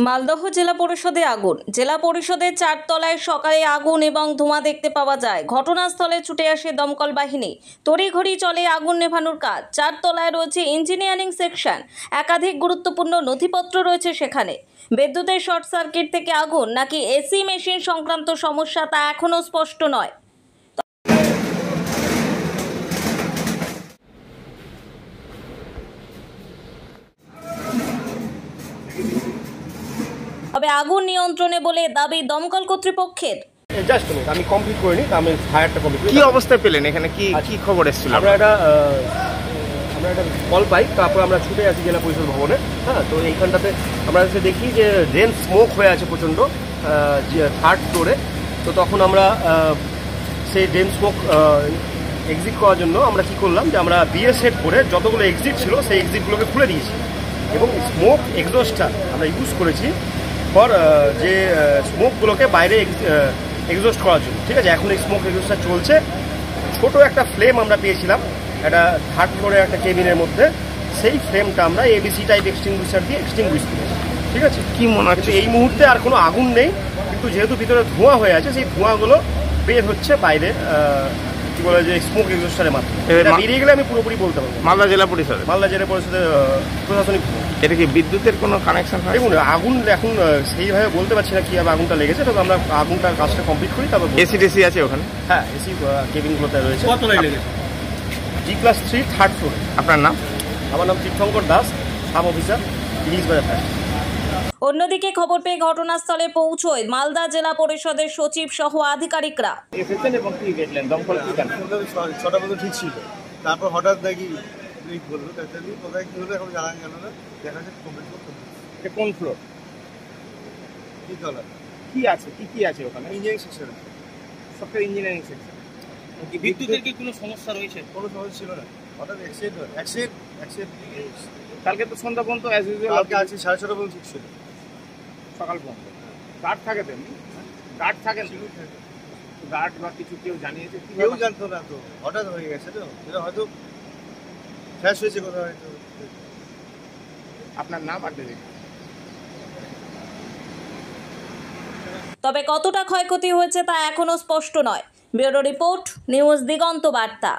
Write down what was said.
মালদহ জেলা পরিষদে আগুন। জেলা পরিষদের 4 তলায় সকালে আগুন এবং ধোঁয়া দেখতে পাওয়া যায়। ঘটনাস্থলে ছুটে আসে দমকল বাহিনী। তড়িঘড়ি চলে আগুন নেভানোর কাজ। 4 তলায় রয়েছে ইঞ্জিনিয়ারিং সেকশন। একাধিক গুরুত্বপূর্ণ নথিপত্র রয়েছে সেখানে। বিদ্যুতের শর্ট সার্কিট থেকে আগুন নাকি এসি মেশিন সংক্রান্ত সমস্যা তা এখনো স্পষ্ট নয়। তবে আগুন নিয়ন্ত্রণে বলে দাবি দমকল কর্তৃপক্ষের। জাস্ট আমি কমপ্লিট করিনি, আমি ফায়ারটা কমপ্লিট করি। কি অবস্থায় পেলেন এখানে, কি কি খবর এসেছিল? আমরা একটা কল পাই, তারপর আমরা ছুটে আসি জেলা পরিষদ ভবনে। হ্যাঁ, তো এইখানটাতে আমরা এসে দেখি যে ডেন স্মোক হয়ে আছে প্রচণ্ড, 3rd ফ্লোরে। তো তখন আমরা সেই ডেন স্মোক এক্সিট করার জন্য আমরা কি করলাম যে আমরা বিয়ে সেট করে যতগুলো এক্সিট ছিল সেই এক্সিটগুলোকে খুলে দিয়েছি এবং স্মোক এক্সস্টটা আমরা ইউজ করেছি ফর যে স্মোকগুলোকে বাইরে এক্সস্ট করার জন্য। ঠিক আছে, এখন এই স্মোক এক্সস্টটা চলছে। ছোট একটা ফ্লেম আমরা পেয়েছিলাম একটা 3rd ফ্লোরের একটা কেবিনের মধ্যে, সেই ফ্লেমটা আমরা এবিসি টাইপ এক্সটিংগুইশার দিয়ে এক্সটিংগুইশ করেছি। ঠিক আছে, কি মনে হচ্ছে এই মুহূর্তে আর কোনো আগুন নেই, কিন্তু যেহেতু ভিতরে ধোঁয়া হয়ে আছে সেই ধোঁয়াগুলো বের হচ্ছে বাইরে, কি বলে যে স্মোক এক্সস্টারের মাধ্যমে। এটা বেরিয়ে গেলে আমি পুরোপুরি বলতে পারবো। মালদা জেলা পরিষদে প্রশাসনিক। এটা কি বিদ্যুতের কোনো কানেকশন? দেখুন, আগুন এখন সেইভাবে বলতে পারছি না কীভাবে আগুনটা লেগেছে, তবে আমরা আগুনটার কাজটা কমপ্লিট করি তারপর। এসি টেসি আছে ওখানে? হ্যাঁ, এসি কেবিনগুলোতে রয়েছে। কতটাই লেগেছে? G+3 3rd ফ্লোরে। আপনার নাম? আমার নাম তীর্থঙ্কর দাস, সাব অফিসার, ইলিশবাজার ফায়ার। অন্যদিকে খবর পেয়ে ঘটনাস্থলে পৌঁছয় মালদা জেলা পরিষদের সচিব সহ আধিকারিকরা। এসেছেন এবং কি দেখলেন? দমকল কি জানেন? 6টা পর্যন্ত ঠিক ছিল, তারপর হঠাৎ দেখি লিক বললো, তাড়াতাড়ি কোথায় কী হলো এখন জানা গেল না। দেখা যাচ্ছে কমপ্লিট করতে এটা কোন ফ্লোর? কি তলা কি আছে, কি আছে ওখানে? Engineering section, software engineering section. কি বিদ্যুতের কি কোনো সমস্যা রয়েছে? কোনো সমস্যা ছিল না। হঠাৎ অ্যাক্সিডেন্ট কালকে তো সন্ধ্যা পর্যন্ত অ্যাজ ইউজুয়াল কালকে আছে 6:30 পর্যন্ত ঠিক ছিল, সকাল পর্যন্ত। গার্ড থাকে তেমনি? গার্ড থাকেন? গার্ড বা কিছু কেউ জানিয়েছে? কেউ জানতো না তো, হঠাৎ হয়ে গেছে তো, এটা হয়তো ফ্ল্যাশ হয়েছে কোথাও হয়তো। আপনার নাম আর দেবে? তবে কতটা ক্ষয়ক্ষতি হয়েছে তা এখনো স্পষ্ট নয়। ব্যুরো রিপোর্ট, নিউজ দিগন্ত বার্তা।